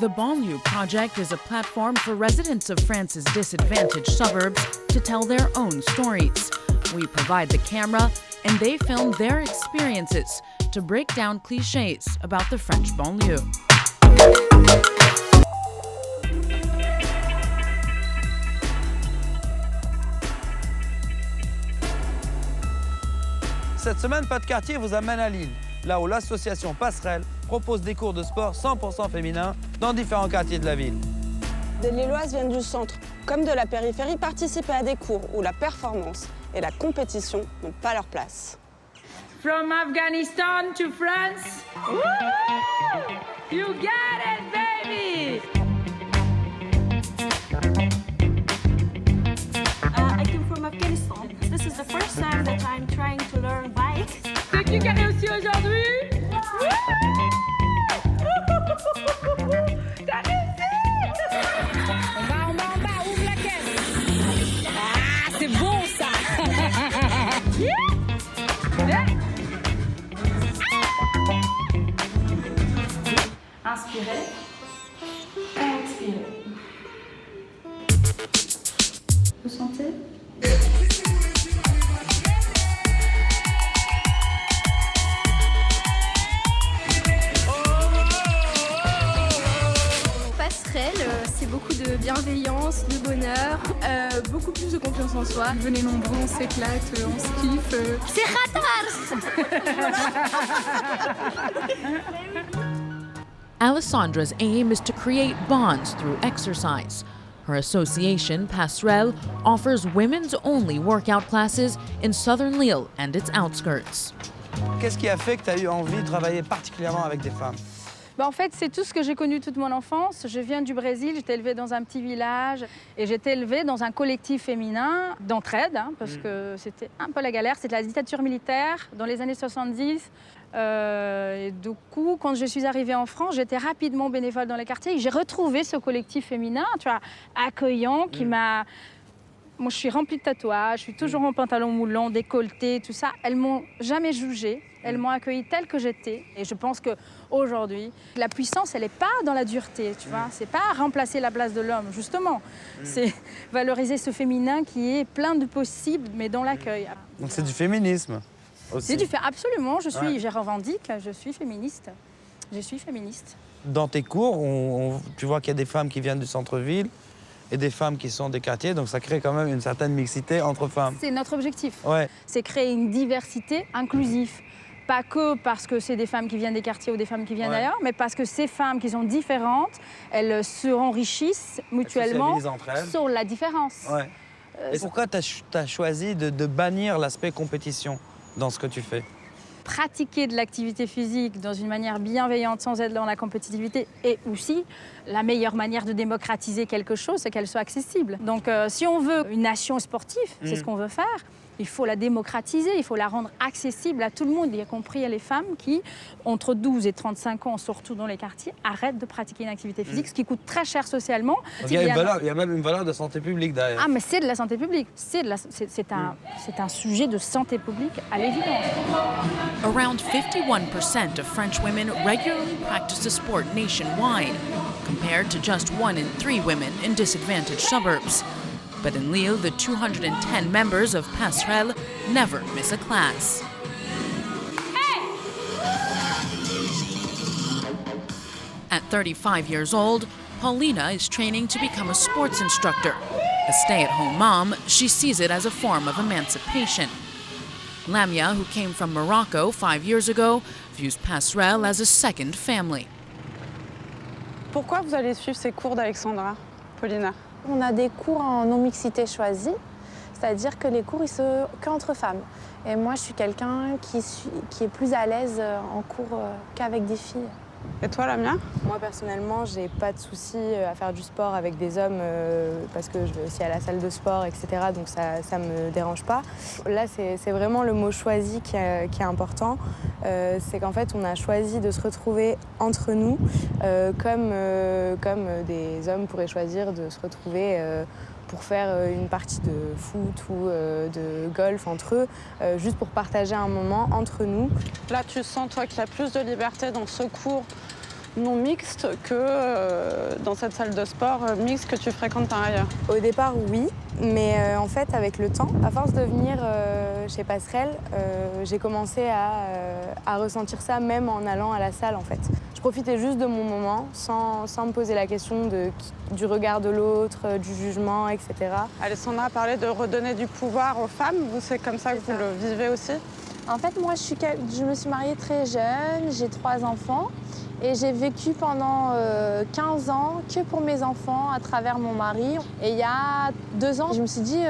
The Banlieue Project is a platform for residents of France's disadvantaged suburbs to tell their own stories. We provide the camera, and they film their experiences to break down clichés about the French banlieue. Cette semaine, Pas de quartier vous amène à Lille, là où l'association Passerelle propose des cours de sport 100% féminins dans différents quartiers de la ville. Des Lilloises viennent du centre, comme de la périphérie, participer à des cours où la performance et la compétition n'ont pas leur place. From Afghanistan to France. Woo! You got it, baby! I came from Afghanistan. This is the first time that I'm trying to learn bike. C'est qui a réussi aujourd'hui? T'as réussi! En bas, ouvre la caisse. Ah, c'est bon ça! Inspirez, expirez. Vous sentez? Passerelle, c'est beaucoup de bienveillance, de bonheur, beaucoup plus de confiance en soi. Venez nombreux, on s'éclate, on se kiffe. C'est ratars! Alessandra's aim is to create bonds through exercise. Her association, Passerelle, offers women's-only workout classes in southern Lille and its outskirts. Qu'est-ce qui a fait que tu as eu envie de travailler particulièrement avec des femmes? En fait, c'est tout ce que j'ai connu toute mon enfance. Je viens du Brésil, j'étais élevée dans un petit village et j'étais élevée dans un collectif féminin d'entraide, parce que c'était un peu la galère. C'était la dictature militaire dans les années 70. Et du coup, quand je suis arrivée en France, j'étais rapidement bénévole dans les quartiers et j'ai retrouvé ce collectif féminin, accueillant, qui m'a... Moi, je suis remplie de tatouages, je suis toujours en pantalon moulant, décolleté, tout ça. Elles m'ont jamais jugée, elles m'ont accueillie telle que j'étais. Et je pense qu'aujourd'hui, la puissance, elle n'est pas dans la dureté, tu vois. C'est pas remplacer la place de l'homme, justement. C'est valoriser ce féminin qui est plein de possibles, mais dans l'accueil. Donc c'est du féminisme aussi. C'est du fait, absolument. Je revendique, je suis féministe. Je suis féministe. Dans tes cours, tu vois qu'il y a des femmes qui viennent du centre-ville et des femmes qui sont des quartiers, donc ça crée quand même une certaine mixité entre femmes. C'est notre objectif. Ouais. C'est créer une diversité inclusive. Pas que parce que c'est des femmes qui viennent des quartiers ou des femmes qui viennent d'ailleurs, mais parce que ces femmes qui sont différentes, elles se enrichissent mutuellement sur la différence. Ouais. Et pourquoi tu as choisi de bannir l'aspect compétition dans ce que tu fais? Pratiquer de l'activité physique dans une manière bienveillante sans être dans la compétitivité est aussi la meilleure manière de démocratiser quelque chose, c'est qu'elle soit accessible. Donc si on veut une nation sportive, c'est ce qu'on veut faire, il faut la démocratiser, il faut la rendre accessible à tout le monde, y compris à les femmes qui, entre 12 et 35 ans, surtout dans les quartiers, arrêtent de pratiquer une activité physique, ce qui coûte très cher socialement. Il y a même une valeur de santé publique derrière. Ah, mais c'est de la santé publique. C'est un sujet de santé publique à l'évidence. Around 51% of French women regularly practice a sport nationwide, compared to just 1 in 3 women in disadvantaged suburbs. But in Lille, the 210 members of Passerelle never miss a class. At 35 years old, Paulina is training to become a sports instructor. A stay-at-home mom, she sees it as a form of emancipation. Lamia, who came from Morocco 5 years ago, views Passerelle as a second family. Pourquoi vous allez suivre ces cours d'Alexandra, Paulina? On a des cours en non-mixité choisie, c'est-à-dire que les cours, ils sont qu'entre femmes. Et moi, je suis quelqu'un qui est plus à l'aise en cours qu'avec des filles. Et toi, Lamia? Moi, personnellement, j'ai pas de souci à faire du sport avec des hommes parce que je vais aussi à la salle de sport, etc. Donc ça me dérange pas. Là, c'est vraiment le mot choisi qui est important. C'est qu'en fait, on a choisi de se retrouver entre nous comme des hommes pourraient choisir de se retrouver pour faire une partie de foot ou de golf entre eux, juste pour partager un moment entre nous. Là, tu sens, toi, qu'il y a plus de liberté dans ce cours non mixte que dans cette salle de sport mixte que tu fréquentes par ailleurs? Au départ, oui, mais en fait, avec le temps, à force de venir chez Passerelle, j'ai commencé à ressentir ça même en allant à la salle, en fait. Je profitais juste de mon moment, sans me poser la question du regard de l'autre, du jugement, etc. Alessandra a parlé de redonner du pouvoir aux femmes. Vous, c'est comme ça que vous le vivez aussi? En fait, moi, je me suis mariée très jeune, j'ai 3 enfants et j'ai vécu pendant 15 ans que pour mes enfants à travers mon mari. Et il y a 2 ans, je me suis dit,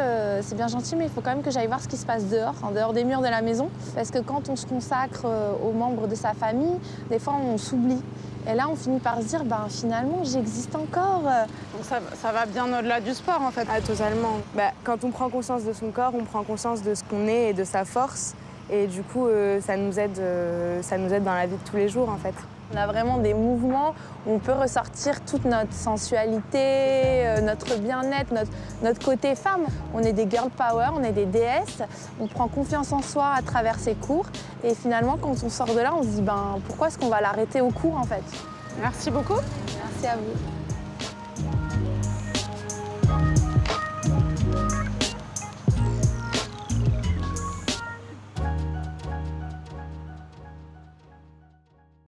c'est bien gentil, mais il faut quand même que j'aille voir ce qui se passe dehors, en dehors des murs de la maison. Parce que quand on se consacre aux membres de sa famille, des fois, on s'oublie. Et là, on finit par se dire, finalement, j'existe encore. Donc ça va bien au-delà du sport, en fait. Ah, totalement. Quand on prend conscience de son corps, on prend conscience de ce qu'on est et de sa force. Et du coup, ça nous aide dans la vie de tous les jours, en fait. On a vraiment des mouvements où on peut ressortir toute notre sensualité, notre bien-être, notre côté femme. On est des girl power, on est des déesses. On prend confiance en soi à travers ces cours. Et finalement, quand on sort de là, on se dit pourquoi est-ce qu'on va l'arrêter au cours, en fait? Merci beaucoup. Merci à vous.